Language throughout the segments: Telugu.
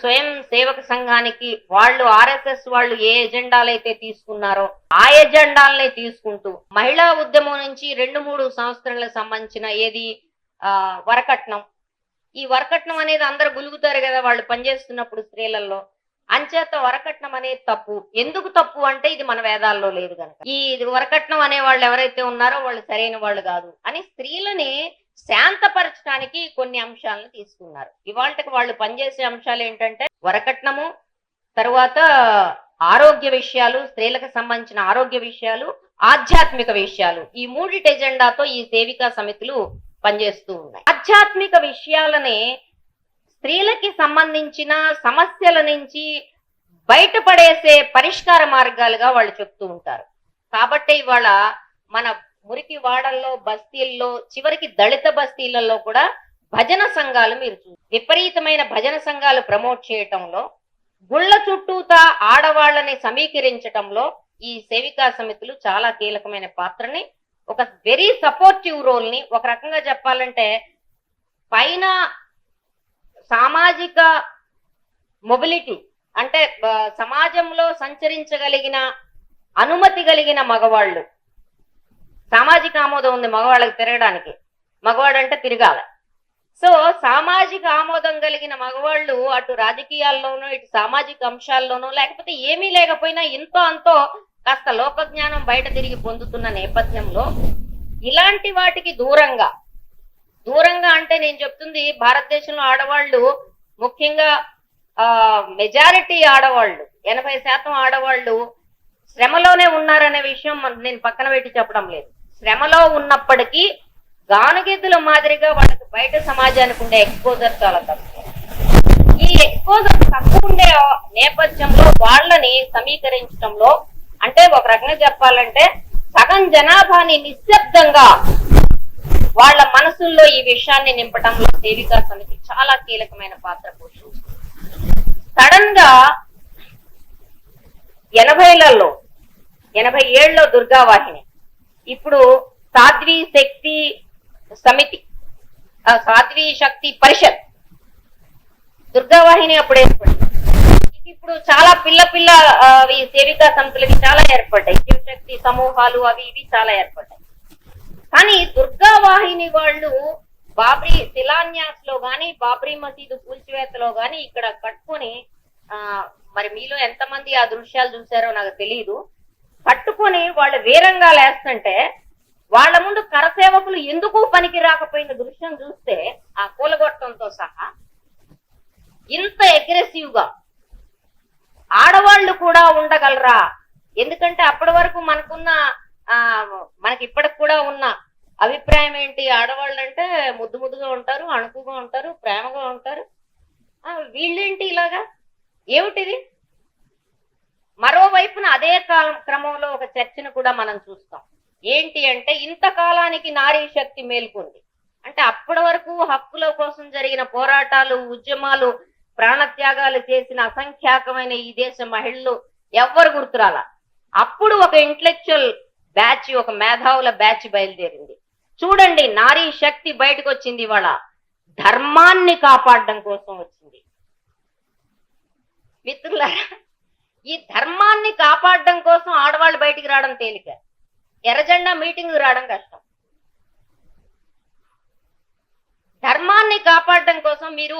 స్వయం సేవక సంఘానికి వాళ్ళు ఆర్ఎస్ఎస్ వాళ్ళు ఏ ఎజెండాలు అయితే తీసుకున్నారో ఆ ఎజెండాలనే తీసుకుంటూ మహిళా ఉద్యమం నుంచి 2-3 సంవత్సరాలకు సంబంధించిన ఏది వరకట్నం, ఈ వరకట్నం అనేది అందరు గులుగుతారు కదా వాళ్ళు పనిచేస్తున్నప్పుడు స్త్రీలలో. అంచేత వరకట్నం అనేది తప్పు. ఎందుకు తప్పు అంటే ఇది మన వేదాల్లో లేదు కనుక. ఈ వరకట్నం అనే వాళ్ళు ఎవరైతే ఉన్నారో వాళ్ళు సరైన వాళ్ళు కాదు అని స్త్రీలని శాంతపరచడానికి కొన్ని అంశాలను తీసుకున్నారు. ఇవాళకి వాళ్ళు పనిచేసే అంశాలు ఏంటంటే వరకట్నము, తరువాత ఆరోగ్య విషయాలు, స్త్రీలకు సంబంధించిన ఆరోగ్య విషయాలు, ఆధ్యాత్మిక విషయాలు, ఈ మూడిటి ఎజెండాతో ఈ సేవికా సమితులు పనిచేస్తూ ఉన్నాయి. ఆధ్యాత్మిక విషయాలనే స్త్రీలకి సంబంధించిన సమస్యల నుంచి బయటపడేసే పరిష్కార మార్గాలుగా వాళ్ళు చెప్తూ ఉంటారు. కాబట్టి ఇవాళ మన మురికి వాడల్లో, బస్తీల్లో, చివరికి దళిత బస్తీలలో కూడా భజన సంఘాలు మీరు విపరీతమైన భజన సంఘాలు ప్రమోట్ చేయటంలో, గుళ్ళ చుట్టూతా ఆడవాళ్ళని సమీకరించటంలో ఈ సేవికా సమితులు చాలా కీలకమైన పాత్రని, ఒక వెరీ సపోర్టివ్ రోల్ ని, ఒక రకంగా చెప్పాలంటే పైన సామాజిక మొబిలిటీ అంటే సమాజంలో సంచరించగలిగిన అనుమతి కలిగిన మగవాళ్ళు, సామాజిక ఆమోదం ఉంది మగవాళ్ళకి తిరగడానికి, మగవాడు అంటే తిరగాల. సో సామాజిక ఆమోదం కలిగిన మగవాళ్ళు అటు రాజకీయాల్లోనూ ఇటు సామాజిక అంశాల్లోనూ లేకపోతే ఏమీ లేకపోయినా ఇంతో అంతో కాస్త లోకజ్ఞానం బయట తిరిగి పొందుతున్న నేపథ్యంలో ఇలాంటి వాటికి దూరంగా అంటే నేను చెప్తుంది భారతదేశంలో ఆడవాళ్ళు ముఖ్యంగా మెజారిటీ ఆడవాళ్ళు 80% ఆడవాళ్ళు శ్రమలోనే ఉన్నారనే విషయం నేను పక్కన పెట్టి చెప్పడం లేదు. శ్రమలో ఉన్నప్పటికీ గానుగెద్దుల మాదిరిగా వాళ్ళకి బయట సమాజానికి ఉండే ఎక్స్పోజర్ చాలా తక్కువ. ఈ ఎక్స్పోజర్ తక్కువ ఉండే నేపథ్యంలో వాళ్ళని సమీకరించడంలో, అంటే ఒక రకంగా చెప్పాలంటే సగం జనాభాని నిశ్శబ్దంగా వాళ్ళ మనసుల్లో ఈ విషయాన్ని నింపటంలో సేవికా సమితి చాలా కీలకమైన పాత్ర పోషించింది. సడన్ గా 87లో దుర్గావాహిని, ఇప్పుడు సాధ్వీ శక్తి సమితి, సాధ్వీ శక్తి పరిషత్, దుర్గావాహిని అప్పుడు ఏర్పడింది. ఇప్పుడు చాలా పిల్ల సేవికా సమితులకి చాలా ఏర్పడ్డాయి, శివశక్తి సమూహాలు అవి ఇవి చాలా ఏర్పడ్డాయి. కానీ దుర్గావాహిని వాళ్ళు బాబ్రీ శిలాన్యాస్ లో గాని, బాబ్రీ మసీదు కూల్చివేతలో గాని ఇక్కడ కట్టుకొని, మరి మీలో ఎంతమంది ఆ దృశ్యాలు చూసారో నాకు తెలియదు, కట్టుకొని వాళ్ళు వీరంగా లేస్తుంటే వాళ్ళ ముందు కరసేవకులు ఎందుకు పనికి రాకపోయిన దృశ్యం చూస్తే ఆ కూలగొట్టంతో సహా ఇంత అగ్రెసివ్ గా ఆడవాళ్లు కూడా ఉండగలరా? ఎందుకంటే అప్పటి వరకు మనకి ఇప్పటికి కూడా ఉన్న అభిప్రాయం ఏంటి, ఆడవాళ్ళు అంటే ముద్దుగా ఉంటారు, అణుకుగా ఉంటారు, ప్రేమగా ఉంటారు, వీళ్ళేంటి ఇలాగా, ఏమిటిది? మరోవైపున అదే క్రమంలో ఒక చర్చను కూడా మనం చూస్తాం. ఏంటి అంటే ఇంతకాలానికి నారీ శక్తి మేల్కొంది అంటే అప్పటి వరకు హక్కుల కోసం జరిగిన పోరాటాలు, ఉద్యమాలు, ప్రాణత్యాగాలు చేసిన అసంఖ్యాకమైన ఈ దేశ మహిళలు ఎవ్వరు గుర్తురాల. అప్పుడు ఒక ఇంటలెక్చువల్ బ్యాచ్, ఒక మేధావుల బ్యాచ్ బయలుదేరింది. చూడండి, నారీ శక్తి బయటకు వచ్చింది, ఇవాళ ధర్మాన్ని కాపాడడం కోసం వచ్చింది. మిత్రులారా, ఈ ధర్మాన్ని కాపాడడం కోసం ఆడవాళ్ళు బయటికి రావడం తేలిక, ఎర్రజెండా మీటింగ్ రావడం కష్టం. ధర్మాన్ని కాపాడడం కోసం మీరు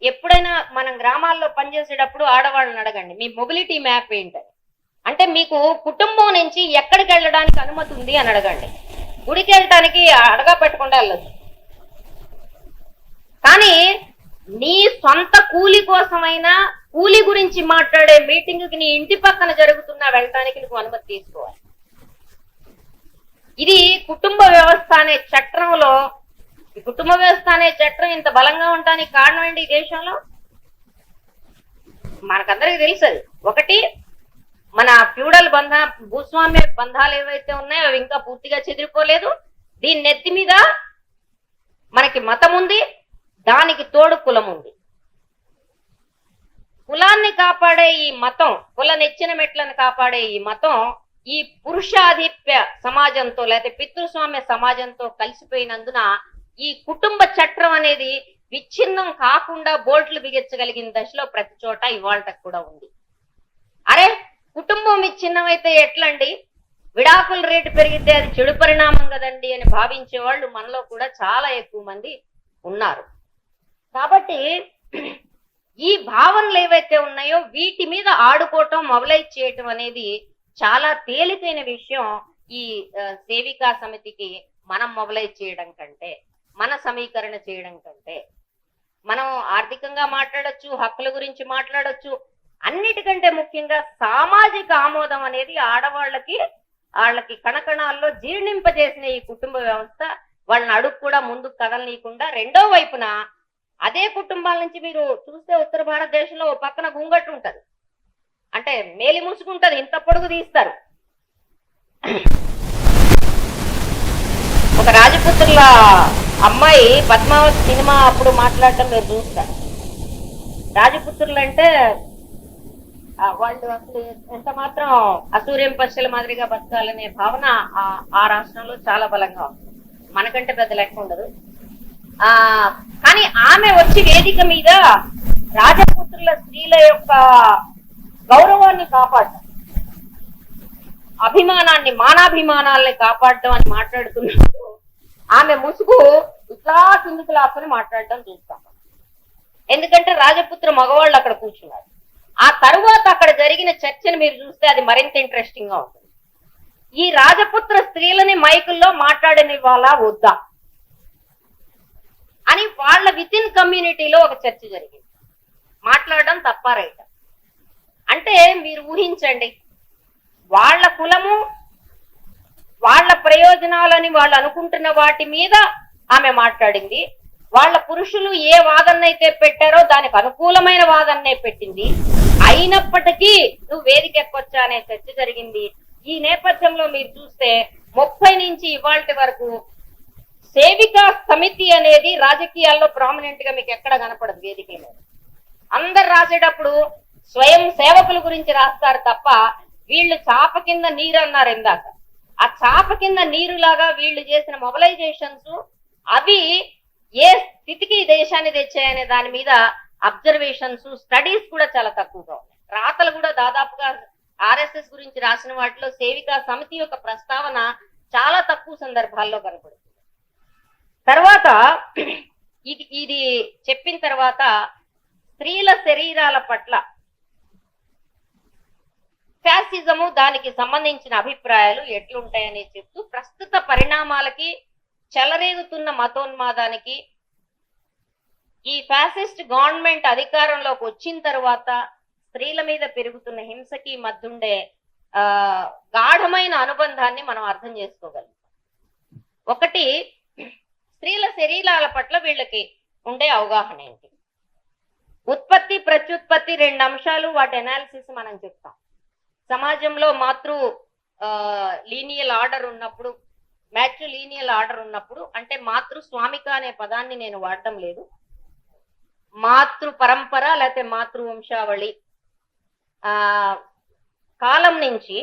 ఎప్పుడైనా మనం గ్రామాల్లో పనిచేసేటప్పుడు ఆడవాళ్ళని అడగండి, మీ మొబిలిటీ మ్యాప్ ఏంటని. అంటే మీకు కుటుంబం నుంచి ఎక్కడికి వెళ్ళడానికి అనుమతి ఉంది అని అడగండి. గుడికి వెళ్ళటానికి అడగా పెట్టకుండా వెళ్ళదు, కానీ నీ సొంత కూలి కోసమైనా, కూలి గురించి మాట్లాడే మీటింగ్కి నీ ఇంటి పక్కన జరుగుతున్నా వెళ్ళటానికి నువ్వు అనుమతి తీసుకోవాలి. ఇది కుటుంబ వ్యవస్థ అనే చట్టంలో, ఈ కుటుంబ వ్యవస్థ అనే చట్టం ఇంత బలంగా ఉండడానికి కారణం ఏంటి? ఈ దేశంలో మనకందరికి తెలుసు. ఒకటి, మన ఫ్యూడల్ భూస్వామ్య బంధాలు ఏవైతే ఉన్నాయో అవి ఇంకా పూర్తిగా చెదిరిపోలేదు. దీని నెత్తి మీద మనకి మతం ఉంది, దానికి తోడు కులం ఉంది. కులాన్ని కాపాడే ఈ మతం, కుల నెచ్చిన మెట్లను కాపాడే ఈ మతం ఈ పురుషాధిప్య సమాజంతో లేకపోతే పితృస్వామ్య సమాజంతో కలిసిపోయినందున ఈ కుటుంబ చట్టం అనేది విచ్ఛిన్నం కాకుండా బోల్ట్లు బిగించగలిగిన దశలో ప్రతి చోట ఇవాళ కూడా ఉంది. అరే కుటుంబం విచ్ఛిన్నం అయితే ఎట్లండి, విడాకుల రేటు పెరిగితే అది చెడు పరిణామం కదండి అని భావించే వాళ్ళు మనలో కూడా చాలా ఎక్కువ మంది ఉన్నారు. కాబట్టి ఈ భావనలు ఏవైతే ఉన్నాయో వీటి మీద ఆడుకోవటం, మొబలైజ్ చేయటం అనేది చాలా తేలికైన విషయం. ఈ సేవికా సమితికి మనం మొబలైజ్ చేయడం కంటే, మన సమీకరణ చేయడం కంటే, మనం ఆర్థికంగా మాట్లాడొచ్చు, హక్కుల గురించి మాట్లాడొచ్చు, అన్నిటికంటే ముఖ్యంగా సామాజిక ఆమోదం అనేది వాళ్ళకి కణకణాల్లో జీర్ణింపజేసిన ఈ కుటుంబ వ్యవస్థ వాళ్ళని అడుగు కూడా ముందుకు కదలనీయకుండా, రెండో వైపున అదే కుటుంబాల నుంచి మీరు చూస్తే ఉత్తర భారతదేశంలో ఓ పక్కన గుంగట్టు ఉంటది, అంటే మేలి మూసుకుంటది, ఇంత పొడుగు తీస్తారు. ఒక రాజపుత్రుల అమ్మాయి పద్మావతి సినిమా అప్పుడు మాట్లాడటం మీరు చూస్తారు. రాజపుత్రులు అంటే వాళ్ళు అసలు ఎంత మాత్రం అసూర్యం పక్షుల మాదిరిగా బతకాలనే భావన ఆ రాష్ట్రంలో చాలా బలంగా ఉంది. మనకంటే పెద్ద లెక్క ఉండదు. కానీ ఆమె వచ్చి వేదిక మీద రాజపుత్రుల స్త్రీల యొక్క గౌరవాన్ని కాపాడటం, అభిమానాన్ని, మానాభిమానాల్ని కాపాడటం అని మాట్లాడుతున్నప్పుడు ఆమె ముసుగు ఇట్లా కిందికి లాక్కుని మాట్లాడటం చూస్తాం. ఎందుకంటే రాజపుత్ర మగవాళ్ళు అక్కడ కూర్చున్నారు. ఆ తరువాత అక్కడ జరిగిన చర్చను మీరు చూస్తే అది మరింత ఇంట్రెస్టింగ్ గా ఉంటుంది. ఈ రాజపుత్ర స్త్రీలని మైకుల్లో మాట్లాడనివ్వాలా వద్దా అని వాళ్ళ విత్ ఇన్ కమ్యూనిటీలో ఒక చర్చ జరిగింది. మాట్లాడడం తప్ప రైట అంటే మీరు ఊహించండి, వాళ్ళ కులము, వాళ్ళ ప్రయోజనాలని వాళ్ళు అనుకుంటున్న వాటి మీద ఆమె మాట్లాడింది. వాళ్ళ పురుషులు ఏ వాదనైతే పెట్టారో దానికి అనుకూలమైన వాదన్నే పెట్టింది. అయినప్పటికీ నువ్వు వేదిక ఎక్కొచ్చా అనే చర్చ జరిగింది. ఈ నేపథ్యంలో మీరు చూస్తే 30 నుంచి ఇవాళ వరకు సేవికా సమితి అనేది రాజకీయాల్లో ప్రామినెంట్ గా మీకు ఎక్కడ కనపడదు. వేదిక మీద అందరు రాసేటప్పుడు స్వయం సేవకుల గురించి రాస్తారు తప్ప వీళ్ళు చాప కింద నీరు అన్నారు ఇందాక. ఆ చాప కింద నీరులాగా వీళ్ళు చేసిన మొబలైజేషన్స్ అవి ఏ స్థితికి దేశాన్ని తెచ్చాయనే దాని మీద అబ్జర్వేషన్స్, స్టడీస్ కూడా చాలా తక్కువగా ఉన్నాయి. రాతలు కూడా దాదాపుగా ఆర్ఎస్ఎస్ గురించి రాసిన వాటిలో సేవికా సమితి యొక్క ప్రస్తావన చాలా తక్కువ సందర్భాల్లో కనపడుతుంది. తర్వాత ఇది చెప్పిన తర్వాత స్త్రీల శరీరాల పట్ల ఫ్యాసిజము, దానికి సంబంధించిన అభిప్రాయాలు ఎట్లుంటాయని చెప్తూ ప్రస్తుత పరిణామాలకి, చెలరేగుతున్న మతోన్మాదానికి, ఈ ఫ్యాసిస్ట్ గవర్నమెంట్ అధికారంలోకి వచ్చిన తర్వాత స్త్రీల మీద పెరుగుతున్న హింసకి మధ్యుండే గాఢమైన అనుబంధాన్ని మనం అర్థం చేసుకోగలం. ఒకటి, స్త్రీల శరీరాల పట్ల వీళ్ళకి ఉండే అవగాహన ఏంటి? ఉత్పత్తి, ప్రత్యుత్పత్తి 2 అంశాలు, వాటి అనాలిసిస్ మనం చెప్తాం. సమాజంలో లీనియల్ ఆర్డర్ ఉన్నప్పుడు, మ్యాట్రిలీనియల్ ఆర్డర్ ఉన్నప్పుడు, అంటే మాతృస్వామిక అనే పదాన్ని నేను వాడటం లేదు, మాతృ పరంపర లేకపోతే మాతృవంశావళి కాలం నుంచి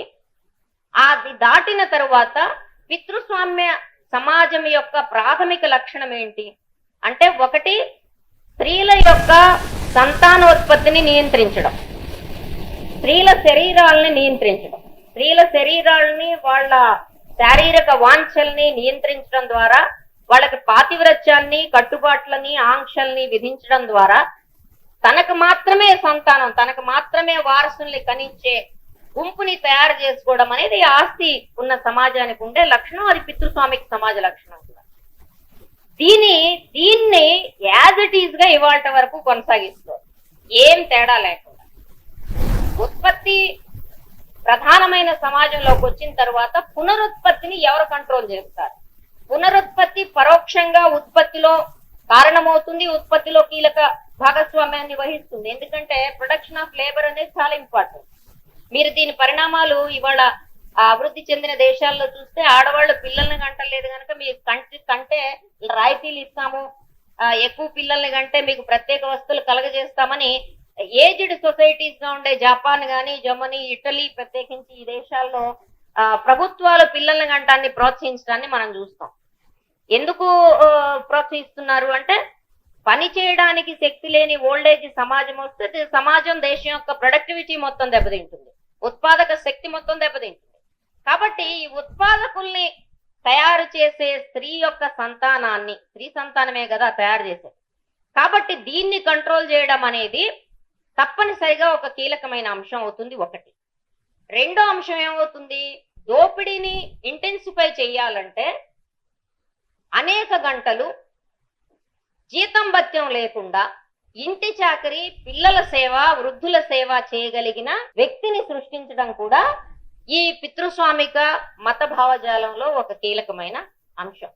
అది దాటిన తరువాత పితృస్వామ్య సమాజం యొక్క ప్రాథమిక లక్షణం ఏంటి అంటే, ఒకటి స్త్రీల యొక్క సంతానోత్పత్తిని నియంత్రించడం, స్త్రీల శరీరాలని నియంత్రించడం, స్త్రీల శరీరాలని వాళ్ళ శారీరక వాంఛల్ని నియంత్రించడం ద్వారా, వాళ్ళకి పాతివ్రత్యాన్ని, కట్టుబాట్లని, ఆంక్షల్ని విధించడం ద్వారా తనకు మాత్రమే సంతానం, తనకు మాత్రమే వారసుల్ని కనించే గుంపుని తయారు చేసుకోవడం అనేది ఆస్తి ఉన్న సమాజానికి ఉండే లక్షణం. అది పితృస్వామిక సమాజ లక్షణం కూడా. దీన్ని యాజ్ ఇట్ ఈజ్ గా ఇవాళ వరకు కొనసాగిస్తారు, ఏం తేడా లేకుండా. ఉత్పత్తి ప్రధానమైన సమాజంలోకి వచ్చిన తర్వాత పునరుత్పత్తిని ఎవరు కంట్రోల్ చేస్తారు? పునరుత్పత్తి పరోక్షంగా ఉత్పత్తిలో కారణమవుతుంది, ఉత్పత్తిలో కీలక భాగస్వామ్యాన్ని వహిస్తుంది. ఎందుకంటే ప్రొడక్షన్ ఆఫ్ లేబర్ అనేది చాలా ఇంపార్టెంట్. మీరు దీని పరిణామాలు ఇవాళ అభివృద్ధి చెందిన దేశాల్లో చూస్తే ఆడవాళ్ళు పిల్లల్ని కంటలేదు కనుక మీరు కంటే రాయితీలు ఇస్తాము, ఎక్కువ పిల్లల్ని కంటే మీకు ప్రత్యేక వస్తువులు కలగజేస్తామని ఏజ్డ్ సొసైటీస్ గా ఉండే జపాన్ గాని, జర్మనీ, ఇటలీ ప్రత్యేకించి ఈ దేశాల్లో ప్రభుత్వాలు పిల్లల్ని కంటాన్ని ప్రోత్సహించడాన్ని మనం చూస్తాం. ఎందుకు ప్రోత్సహిస్తున్నారు అంటే పని చేయడానికి శక్తి లేని ఓల్డేజ్ సమాజం వస్తే సమాజం దేశం యొక్క ప్రొడక్టివిటీ మొత్తం దెబ్బతింటుంది, ఉత్పాదక శక్తి మొత్తం దెబ్బతింటుంది. కాబట్టి ఈ ఉత్పాదకుల్ని తయారు చేసే స్త్రీ యొక్క సంతానాన్ని, స్త్రీ సంతానమే కదా తయారు చేసేది, కాబట్టి దీన్ని కంట్రోల్ చేయడం అనేది తప్పనిసరిగా ఒక కీలకమైన అంశం అవుతుంది. ఒకటి. రెండో అంశం ఏమవుతుంది, దోపిడీని ఇంటెన్సిఫై చేయాలంటే అనేక గంటలు జీతం భత్యం లేకుండా ఇంటి చాకరీ, పిల్లల సేవ, వృద్ధుల సేవ చేయగలిగిన వ్యక్తిని సృష్టించడం కూడా ఈ పితృస్వామిక మత భావజాలంలో ఒక కీలకమైన అంశం.